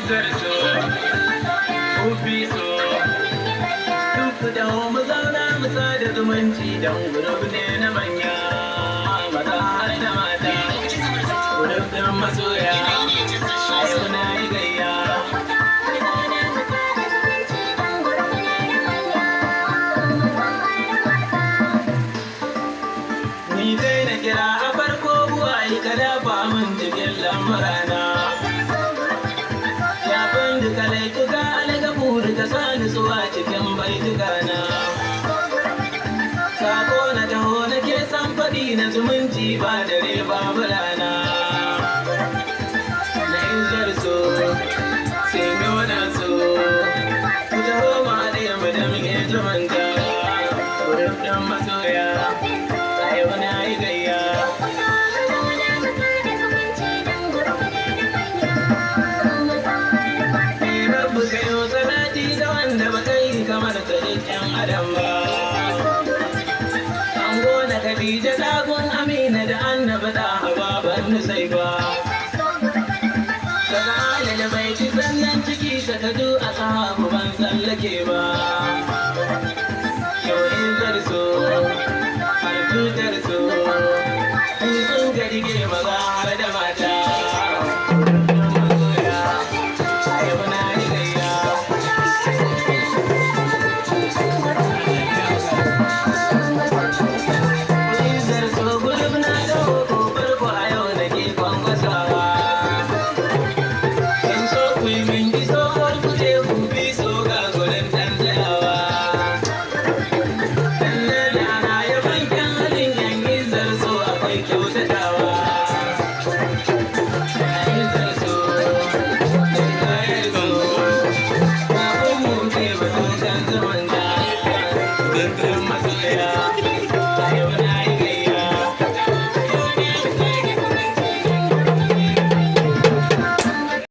izzar so hubbi so duk da mu zauna mu sada zumunci dan gurub ne na manya maza har da mata gurub din masoya a yau na yi gayya ni dai na kira a farko buwaye ka dafa min cikin lamurana shafin duka laituka algabu duka sani suwa cikin baitukana sako na taho na ke san faɗi na zumunci ba dare babu rana na izzar so sai nuna so ku taho ma da yamma da muke zumunta wurin ɗan masoya a yau na yi gayya rabu ka yi salati da wanda ba kai kamar tsarin yan adam ba ango na Khadija dagon Amina da annaba da hawa ban sai ba daga alal bai ci sannan ciki sakadu a sahabu ban tsallake ba yau izzar so har tutar